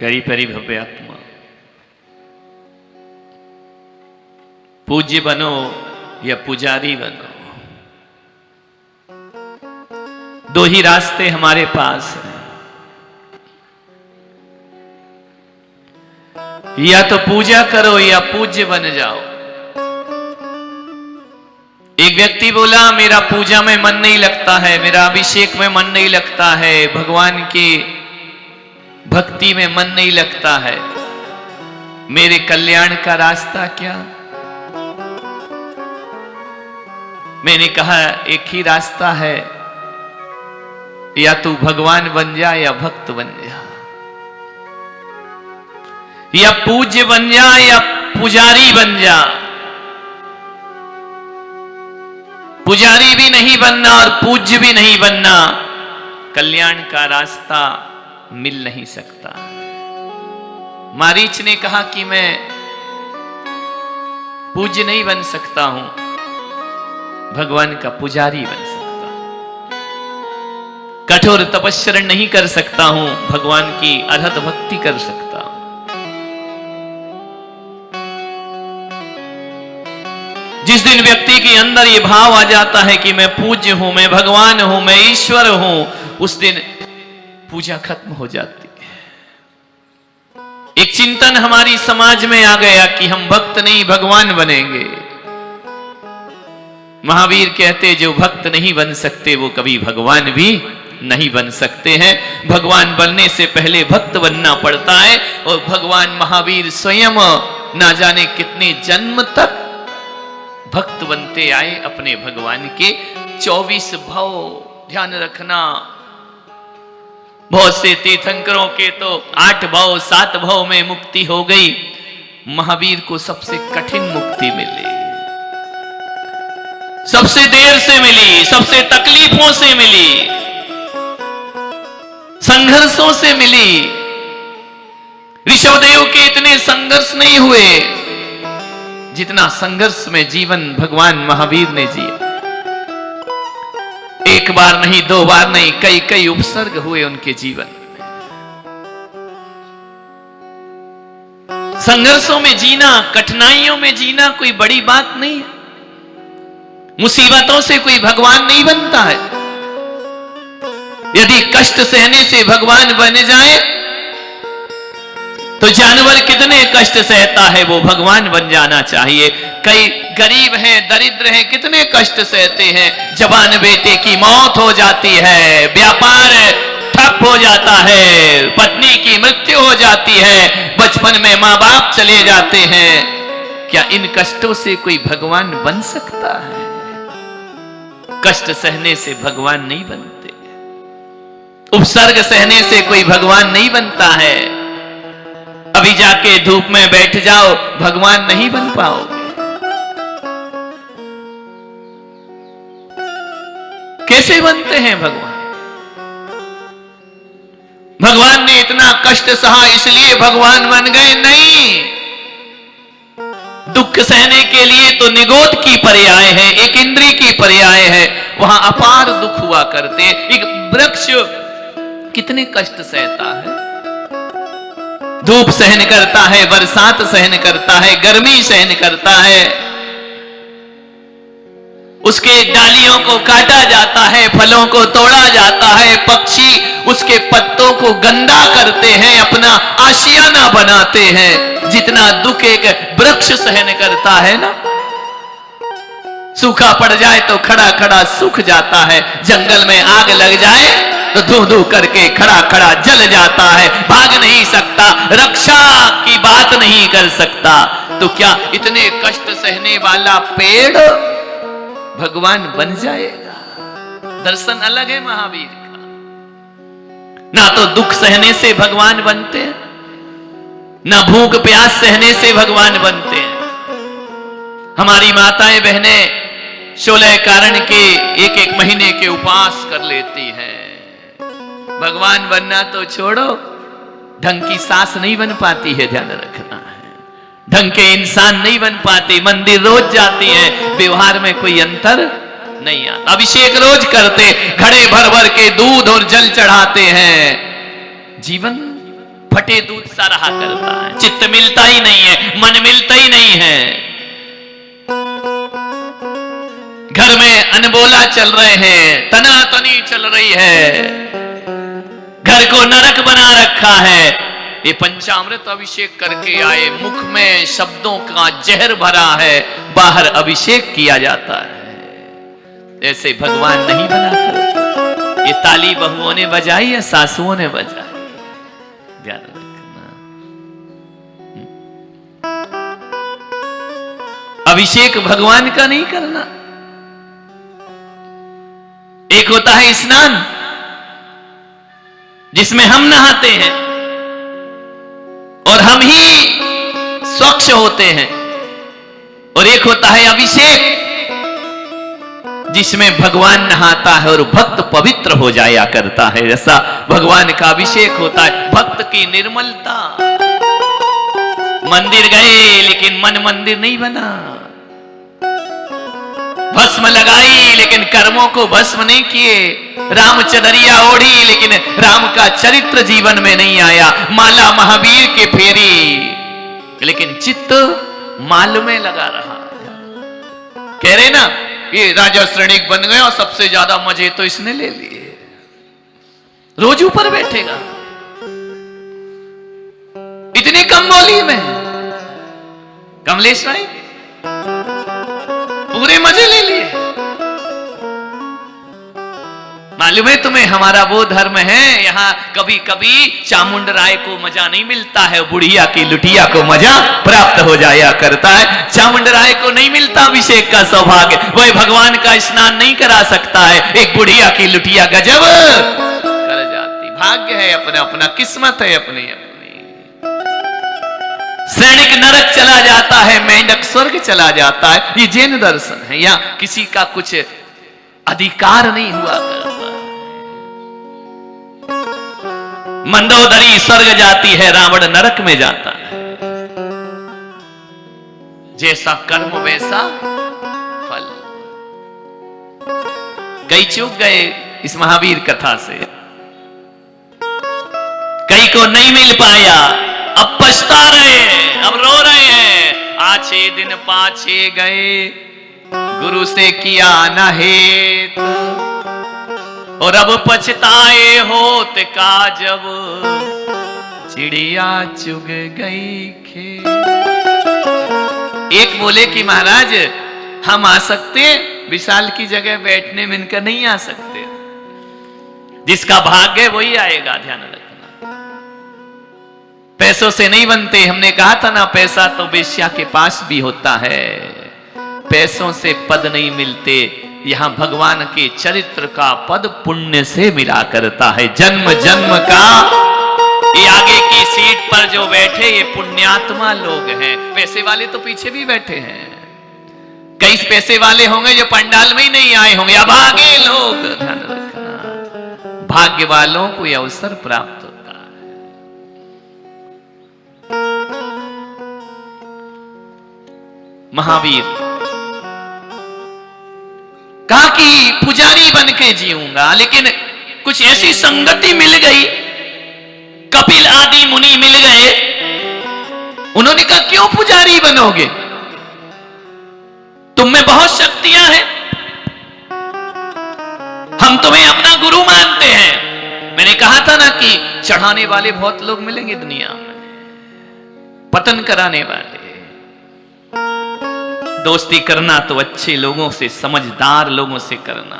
प्यारी प्यारी भव्य आत्मा, पूज्य बनो या पुजारी बनो, दो ही रास्ते हमारे पास हैं। या तो पूजा करो या पूज्य बन जाओ। एक व्यक्ति बोला, मेरा पूजा में मन नहीं लगता है, मेरा अभिषेक में मन नहीं लगता है, भगवान की भक्ति में मन नहीं लगता है, मेरे कल्याण का रास्ता क्या? मैंने कहा, एक ही रास्ता है, या तू भगवान बन जा या भक्त बन जा, या पूज्य बन जा या पुजारी बन जा। पुजारी भी नहीं बनना और पूज्य भी नहीं बनना, कल्याण का रास्ता मिल नहीं सकता। मारीच ने कहा कि मैं पूज्य नहीं बन सकता हूं, भगवान का पुजारी बन सकता हूं। कठोर तपस्या नहीं कर सकता हूं, भगवान की अरहत भक्ति कर सकता हूं। जिस दिन व्यक्ति के अंदर ये भाव आ जाता है कि मैं पूज्य हूं, मैं भगवान हूं, मैं ईश्वर हूं, उस दिन पूजा खत्म हो जाती है। एक चिंतन हमारी समाज में आ गया कि हम भक्त नहीं भगवान बनेंगे। महावीर कहते, जो भक्त नहीं बन सकते वो कभी भगवान भी नहीं बन सकते हैं। भगवान बनने से पहले भक्त बनना पड़ता है। और भगवान महावीर स्वयं ना जाने कितने जन्म तक भक्त बनते आए अपने भगवान के। 24 भव, ध्यान रखना, बहुत से तीर्थंकरों के तो 8 भव 7 भव में मुक्ति हो गई, महावीर को सबसे कठिन मुक्ति मिली, सबसे देर से मिली, सबसे तकलीफों से मिली, संघर्षों से मिली। ऋषभदेव के इतने संघर्ष नहीं हुए जितना संघर्ष में जीवन भगवान महावीर ने जिया। एक बार नहीं, 2 बार नहीं, कई कई उपसर्ग हुए उनके जीवन में। संघर्षों में जीना, कठिनाइयों में जीना कोई बड़ी बात नहीं है। मुसीबतों से कोई भगवान नहीं बनता है। यदि कष्ट सहने से भगवान बन जाए तो जानवर कितने कष्ट सहता है, वो भगवान बन जाना चाहिए। कई गरीब हैं, दरिद्र हैं, कितने कष्ट सहते हैं। जवान बेटे की मौत हो जाती है, व्यापार ठप हो जाता है, पत्नी की मृत्यु हो जाती है, बचपन में माँ बाप चले जाते हैं। क्या इन कष्टों से कोई भगवान बन सकता है? कष्ट सहने से भगवान नहीं बनते, उपसर्ग सहने से कोई भगवान नहीं बनता है। अभी जाके धूप में बैठ जाओ, भगवान नहीं बन पाओगे। कैसे बनते हैं भगवान? भगवान ने इतना कष्ट सहा इसलिए भगवान बन गए? नहीं, दुख सहने के लिए तो निगोद की पर्याय है, एक इंद्री की पर्याय है, वहां अपार दुख हुआ करते। एक वृक्ष कितने कष्ट सहता है, धूप सहन करता है, बरसात सहन करता है, गर्मी सहन करता है, उसके डालियों को काटा जाता है, फलों को तोड़ा जाता है, पक्षी उसके पत्तों को गंदा करते हैं, अपना आशियाना बनाते हैं। जितना दुख एक वृक्ष सहन करता है ना, सूखा पड़ जाए तो खड़ा खड़ा सूख जाता है, जंगल में आग लग जाए तो धू धू करके खड़ा खड़ा जल जाता है, भाग नहीं सकता, रक्षा की बात नहीं कर सकता। तो क्या इतने कष्ट सहने वाला पेड़ भगवान बन जाएगा? दर्शन अलग है महावीर का। ना तो दुख सहने से भगवान बनते हैं, ना भूख प्यास सहने से भगवान बनते हैं। हमारी माताएं बहनें 16 कारण के 1-1 महीने के उपवास कर लेती हैं। भगवान बनना तो छोड़ो, ढंग की सास नहीं बन पाती है, ध्यान रखना है। ढंग के इंसान नहीं बन पाते, मंदिर रोज जाती है, व्यवहार में कोई अंतर नहीं आता। अभिषेक रोज करते, घड़े भर भर के दूध और जल चढ़ाते हैं, जीवन फटे दूध सा रहा करता है, चित्त मिलता ही नहीं है, मन मिलता ही नहीं है। घर में अनबोला चल रहे हैं, तनातनी चल रही है, घर को नरक बना रखा है। ये पंचामृत अभिषेक करके आए, मुख में शब्दों का जहर भरा है, बाहर अभिषेक किया जाता है। ऐसे भगवान नहीं बनाता। ये ताली बहुओं ने बजाई या सासुओं ने बजाई, ध्यान रखना। अभिषेक भगवान का नहीं करना। एक होता है स्नान, जिसमें हम नहाते हैं और हम ही स्वच्छ होते हैं, और एक होता है अभिषेक, जिसमें भगवान नहाता है और भक्त पवित्र हो जाया करता है। जैसा भगवान का अभिषेक होता है, भक्त की निर्मलता। मंदिर गए लेकिन मन मंदिर नहीं बना, भस्म लगाई लेकिन कर्मों को भस्म नहीं किए, रामचंद्रिया ओढ़ी लेकिन राम का चरित्र जीवन में नहीं आया, माला महावीर के फेरी लेकिन चित्त माल में लगा रहा। कह रहे ना, ये राजा श्रेणिक बन गया और सबसे ज्यादा मजे तो इसने ले लिए, रोज ऊपर बैठेगा इतनी कम बोली में। कमलेश भाई पूरे मजे ले लिए। मालूम है तुम्हें, हमारा वो धर्म है, यहां कभी कभी चामुंड राय को मजा नहीं मिलता है, बुढ़िया की लुटिया को मजा प्राप्त हो जाया करता है। चामुंड राय को नहीं मिलता अभिषेक का सौभाग्य, वह भगवान का स्नान नहीं करा सकता है, एक बुढ़िया की लुटिया गजब कर जाती। भाग्य है अपना अपना, किस्मत है अपनी अपनी। सैनिक नरक चला जाता है, मेंढक स्वर्ग चला जाता है। ये जैन दर्शन है, या किसी का कुछ अधिकार नहीं हुआ करता। मंदोदरी स्वर्ग जाती है, रावण नरक में जाता है। जैसा कर्म वैसा फल। कई चूक गए इस महावीर कथा से, कई को नहीं मिल पाया, अब पछता रहे हैं, अब रो रहे हैं। आछे दिन पाछे गए, गुरु से किया न हेत, और अब पछताए होत का जब चिड़िया चुग गई खेत। एक बोले कि महाराज हम आ सकते, विशाल की जगह बैठने में इनका नहीं आ सकते। जिसका भाग्य है वही आएगा, ध्यान रखना। पैसों से नहीं बनते, हमने कहा था ना, पैसा तो वेश्या के पास भी होता है। पैसों से पद नहीं मिलते, यहां भगवान के चरित्र का पद पुण्य से मिला करता है। जन्म जन्म का, ये आगे की सीट पर जो बैठे ये पुण्यात्मा लोग हैं। पैसे वाले तो पीछे भी बैठे हैं, कई पैसे वाले होंगे जो पंडाल में ही नहीं आए होंगे, अभागे लोग। ध्यान रखना, भाग्य वालों को यह अवसर प्राप्त होता है। महावीर कहा कि पुजारी बन के जीऊंगा, लेकिन कुछ ऐसी संगति मिल गई, कपिल आदि मुनि मिल गए, उन्होंने कहा क्यों पुजारी बनोगे, तुम में बहुत शक्तियां हैं, हम तुम्हें अपना गुरु मानते हैं। मैंने कहा था ना कि चढ़ाने वाले बहुत लोग मिलेंगे दुनिया में, पतन कराने वाले। दोस्ती करना तो अच्छे लोगों से, समझदार लोगों से करना।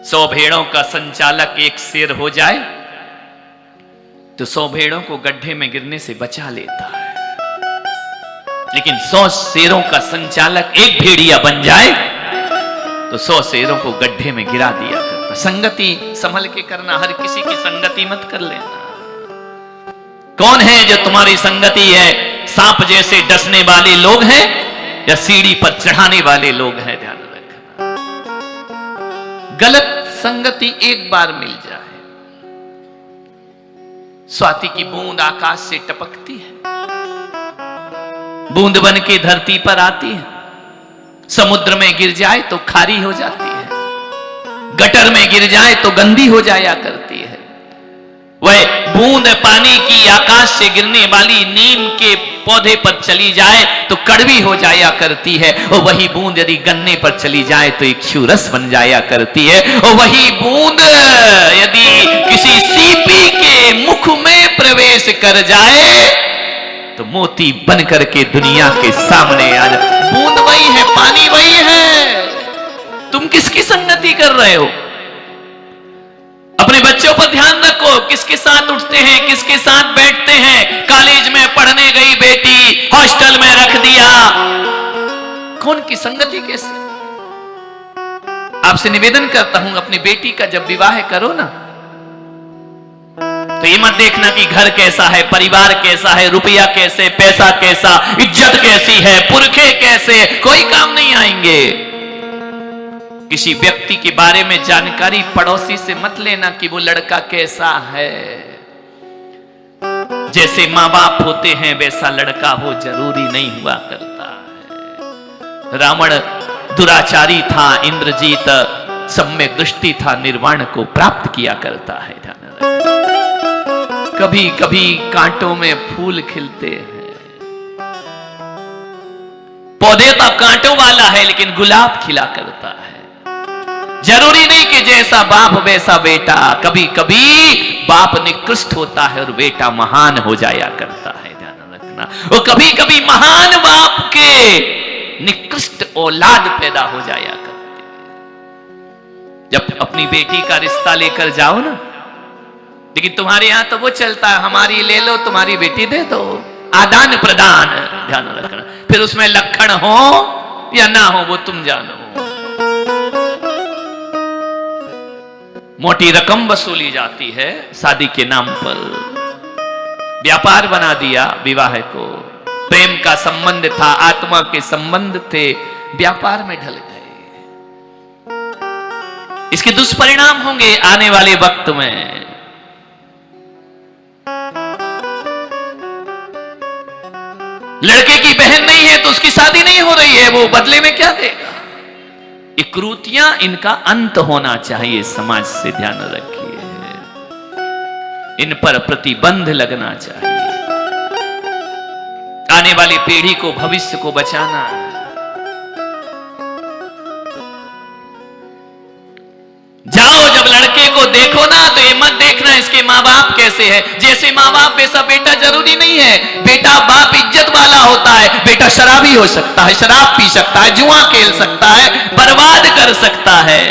100 भेड़ों का संचालक एक शेर हो जाए तो 100 भेड़ों को गड्ढे में गिरने से बचा लेता है, लेकिन 100 शेरों का संचालक एक भेड़िया बन जाए तो 100 शेरों को गड्ढे में गिरा दिया करता। संगति संभल के करना, हर किसी की संगति मत कर लेना। कौन है जो तुम्हारी संगति है? सांप जैसे डसने वाले लोग हैं या सीढ़ी पर चढ़ाने वाले लोग हैं? ध्यान रखना, गलत संगति एक बार मिल जाए। स्वाति की बूंद आकाश से टपकती है, बूंद बन के धरती पर आती है, समुद्र में गिर जाए तो खारी हो जाती है, गटर में गिर जाए तो गंदी हो जाया करती है। वह बूंद पानी की आकाश से गिरने वाली नीम के पौधे पर चली जाए तो कड़वी हो जाया करती है, और वही बूंद यदि गन्ने पर चली जाए तो एक क्षुरस बन जाया करती है, और वही बूंद यदि किसी सीपी के मुख में प्रवेश कर जाए तो मोती बन करके दुनिया के सामने आ जाए। बूंद वही है, पानी वही है। तुम किसकी संगति कर रहे हो? अपने बच्चों पर ध्यान रखो, किसके साथ उठते हैं, किसके साथ बैठते हैं। कॉलेज में पढ़ने गई बेटी, हॉस्टल में रख दिया, कौन की संगति कैसे? आपसे निवेदन करता हूं, अपनी बेटी का जब विवाह करो ना, तो ये मत देखना कि घर कैसा है, परिवार कैसा है, रुपया कैसे, पैसा कैसा, इज्जत कैसी है, पुरखे कैसे, कोई काम नहीं आएंगे। किसी व्यक्ति के बारे में जानकारी पड़ोसी से मत लेना कि वो लड़का कैसा है। जैसे मां बाप होते हैं वैसा लड़का हो जरूरी नहीं हुआ करता है। रावण दुराचारी था, इंद्रजीत सम्यक दृष्टि था, निर्वाण को प्राप्त किया करता है। ध्यान रखना, कभी कभी कांटों में फूल खिलते हैं। पौधे तो कांटों वाला है लेकिन गुलाब खिला करता है। जरूरी नहीं कि जैसा बाप वैसा बेटा, कभी कभी बाप निकृष्ट होता है और बेटा महान हो जाया करता है। ध्यान रखना, और कभी कभी महान बाप के निकृष्ट औलाद पैदा हो जाया करते हैं। जब अपनी बेटी का रिश्ता लेकर जाओ ना, लेकिन तुम्हारे यहां तो वो चलता है, हमारी ले लो तुम्हारी बेटी दे दो, आदान प्रदान। ध्यान रखना, फिर उसमें लक्षण हो या ना हो वो तुम जानो। मोटी रकम वसूली जाती है शादी के नाम पर, व्यापार बना दिया विवाह को। प्रेम का संबंध था, आत्मा के संबंध थे, व्यापार में ढल गए। इसके दुष्परिणाम होंगे आने वाले वक्त में। लड़के की बहन नहीं है तो उसकी शादी नहीं हो रही है, वो बदले में क्या देगा? कुरीतियां, इनका अंत होना चाहिए समाज से। ध्यान रखिए, इन पर प्रतिबंध लगना चाहिए। आने वाली पीढ़ी को, भविष्य को बचाना है। जाओ जब लड़के को देखो ना तो ये मत देखना इसके माँ बाप कैसे है। जैसे माँ बाप वैसा बेटा जरूरी नहीं है। बेटा बाप इज्जत वाला होता है, बेटा शराबी हो सकता है, शराब पी सकता है, जुआ खेल सकता है, बर्बाद कर सकता है।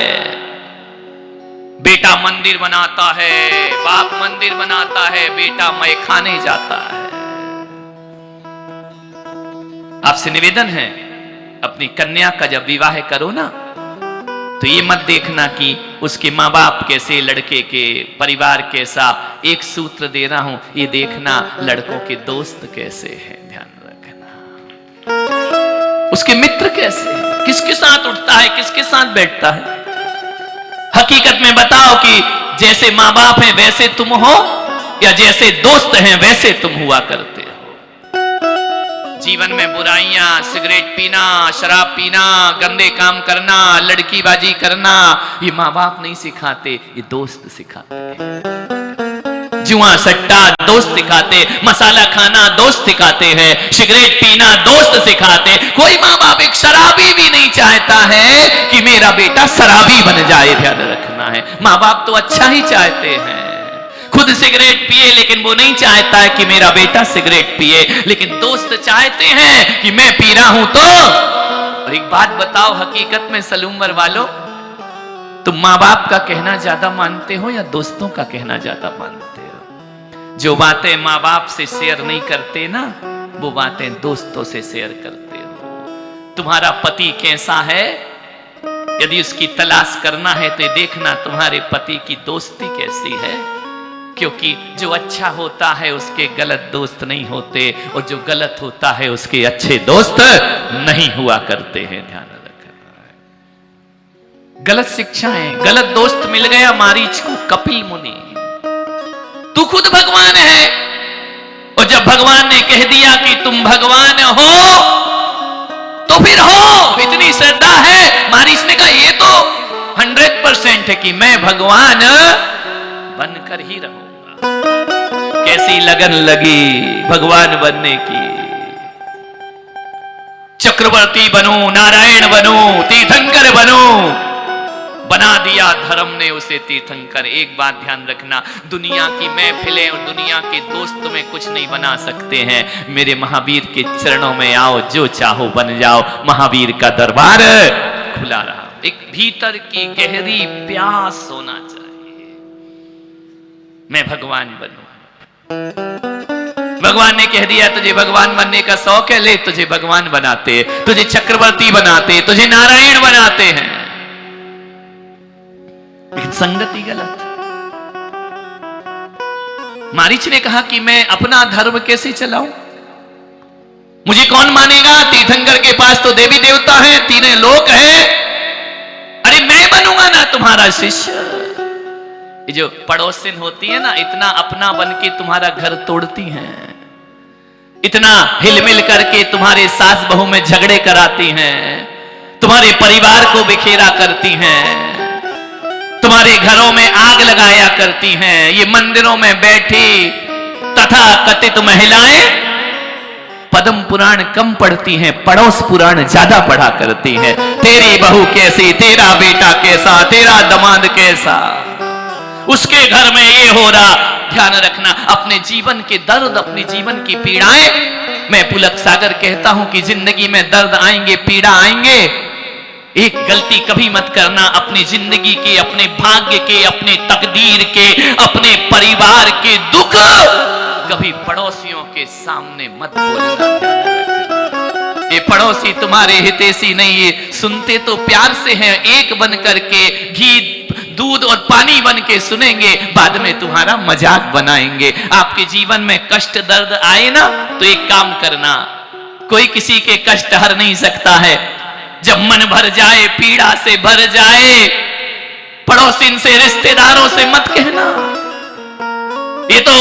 बेटा मंदिर बनाता है, बाप मंदिर बनाता है, बेटा मैखाने जाता है। आपसे निवेदन है, अपनी कन्या का जब विवाह करो ना तो ये मत देखना कि उसके माँ बाप कैसे, लड़के के परिवार कैसा। एक सूत्र दे रहा हूं, ये देखना लड़कों के दोस्त कैसे हैं। ध्यान रखना, उसके मित्र कैसे, किसके साथ उठता है, किसके साथ बैठता है। हकीकत में बताओ कि जैसे माँ बाप हैं वैसे तुम हो, या जैसे दोस्त हैं वैसे तुम हुआ करते हो। जीवन में बुराइयां, सिगरेट पीना, शराब पीना, गंदे काम करना, लड़कीबाजी करना, ये माँ बाप नहीं सिखाते, ये दोस्त सिखाते हैं। जुआ सट्टा दोस्त सिखाते, मसाला खाना दोस्त सिखाते हैं, सिगरेट पीना दोस्त सिखाते। कोई माँ बाप एक शराबी भी नहीं चाहता है कि मेरा बेटा शराबी बन जाए। ध्यान रखना है, माँ बाप तो अच्छा ही चाहते हैं। खुद सिगरेट पिए लेकिन वो नहीं चाहता है कि मेरा बेटा सिगरेट पिए, लेकिन दोस्त चाहते हैं कि मैं पी रहा हूं तो। और एक बात बताओ, हकीकत में सलूमर वालों, तुम माँ बाप का कहना ज्यादा मानते हो या दोस्तों का कहना ज्यादा मानते हो? जो बातें माँ बाप से शेयर नहीं करते ना, वो बातें दोस्तों से शेयर करते हो। तुम्हारा पति कैसा है, यदि उसकी तलाश करना है तो देखना तुम्हारे पति की दोस्ती कैसी है। क्योंकि जो अच्छा होता है उसके गलत दोस्त नहीं होते, और जो गलत होता है उसके अच्छे दोस्त नहीं हुआ करते हैं। ध्यान रखना है। गलत शिक्षाएं, गलत दोस्त मिल गया मारीच को कपिल मुनि। तू खुद भगवान है, और जब भगवान ने कह दिया कि तुम भगवान हो तो फिर हो, इतनी श्रद्धा है। मारीच ने कहा ये तो 100% है कि मैं भगवान बनकर ही रहूंगा। कैसी लगन लगी भगवान बनने की। चक्रवर्ती बनूं, नारायण बनूं, तीर्थंकर बनूं, बना दिया धर्म ने उसे तीर्थंकर। एक बात ध्यान रखना, दुनिया की महफिलें और दुनिया के दोस्त में कुछ नहीं बना सकते हैं। मेरे महावीर के चरणों में आओ, जो चाहो बन जाओ। महावीर का दरबार खुला रहा। एक भीतर की गहरी प्यास होना चाहिए, मैं भगवान बनूं। भगवान ने कह दिया तुझे भगवान बनने का शौक है, ले तुझे भगवान बनाते, तुझे चक्रवर्ती बनाते, तुझे नारायण बनाते हैं। लेकिन संगति गलत। मारीच ने कहा कि मैं अपना धर्म कैसे चलाऊं, मुझे कौन मानेगा? तीर्थंकर के पास तो देवी देवता है, तीनों लोक है। अरे मैं बनूंगा ना तुम्हारा शिष्य। ये जो पड़ोसिन होती है ना, इतना अपना बन के तुम्हारा घर तोड़ती हैं, इतना हिलमिल करके तुम्हारे सास बहू में झगड़े कराती हैं, तुम्हारे परिवार को बिखेरा करती हैं, तुम्हारे घरों में आग लगाया करती हैं। ये मंदिरों में बैठी तथा कथित महिलाएं पद्म पुराण कम पढ़ती हैं, पड़ोस पुराण ज्यादा पढ़ा करती हैं। तेरी बहू कैसी, तेरा बेटा कैसा, तेरा दामाद कैसा, उसके घर में ये हो रहा। ध्यान रखना, अपने जीवन के दर्द, अपने जीवन की पीड़ाएं। मैं पुलक सागर कहता हूं कि जिंदगी में दर्द आएंगे, पीड़ा आएंगे, एक गलती कभी मत करना, अपनी जिंदगी के, अपने भाग्य के, अपने तकदीर के, अपने परिवार के दुख कभी पड़ोसियों के सामने मत बोलना। ये पड़ोसी तुम्हारे हितैषी नहीं है, सुनते तो प्यार से हैं, एक बन करके घी दूध और पानी बन के सुनेंगे, बाद में तुम्हारा मजाक बनाएंगे। आपके जीवन में कष्ट दर्द आए ना, तो एक काम करना, कोई किसी के कष्ट हर नहीं सकता है। जब मन भर जाए, पीड़ा से भर जाए, पड़ोसिन से, रिश्तेदारों से मत कहना, ये तो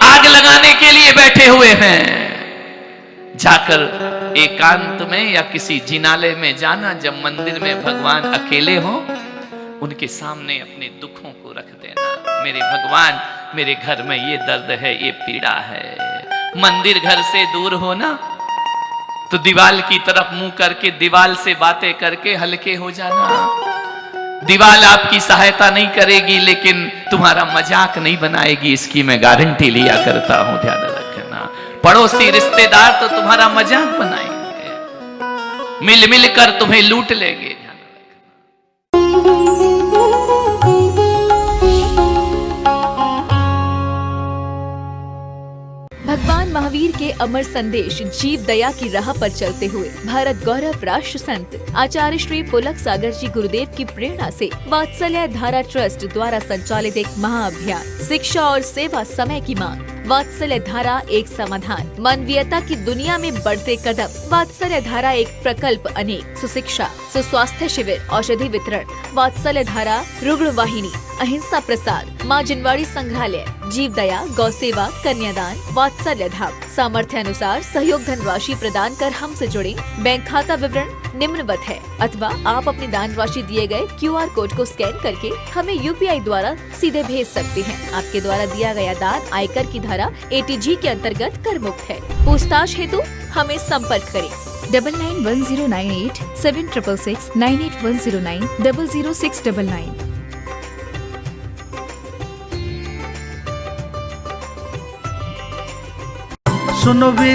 आग लगाने के लिए बैठे हुए हैं। जाकर एकांत में या किसी जिनालय में जाना, जब मंदिर में भगवान अकेले हों, उनके सामने अपने दुखों को रख देना। मेरे भगवान, मेरे घर में ये दर्द है, ये पीड़ा है। मंदिर घर से दूर हो ना, तो दीवाल की तरफ मुंह करके, दीवाल से बातें करके हल्के हो जाना। दीवाल आपकी सहायता नहीं करेगी, लेकिन तुम्हारा मजाक नहीं बनाएगी, इसकी मैं गारंटी लिया करता हूं। ध्यान रखना, पड़ोसी रिश्तेदार तो तुम्हारा मजाक बनाएंगे, मिल मिल कर तुम्हें लूट लेंगे। भगवान महावीर के अमर संदेश जीव दया की राह पर चलते हुए भारत गौरव राष्ट्र संत आचार्य श्री पुलक सागर जी गुरुदेव की प्रेरणा से वात्सल्य धारा ट्रस्ट द्वारा संचालित एक महाअभियान शिक्षा और सेवा समय की मांग। वात्सल्य धारा एक समाधान, मानवीयता की दुनिया में बढ़ते कदम। वात्सल्य धारा एक प्रकल्प अनेक, सुशिक्षा, सुस्वास्थ्य शिविर, औषधि वितरण। वात्सल्य धारा रुग्ण वाहिनी, अहिंसा प्रसाद, माँ जिनवाड़ी संग्रहालय, जीव दया, गौ सेवा, कन्यादान, वात्सल्य धाम। सामर्थ्य अनुसार सहयोग धनराशि प्रदान कर हमसे जुड़े। बैंक खाता विवरण निम्नवत है, अथवा आप अपनी दान राशि दिए गए QR कोड को स्कैन करके हमें UPI द्वारा सीधे भेज सकते हैं। आपके द्वारा दिया गया दान आयकर की धारा ATG के अंतर्गत कर मुक्त है। पूछताछ हेतु हमें संपर्क करें 991098 7666 98109 00699। सुनो भी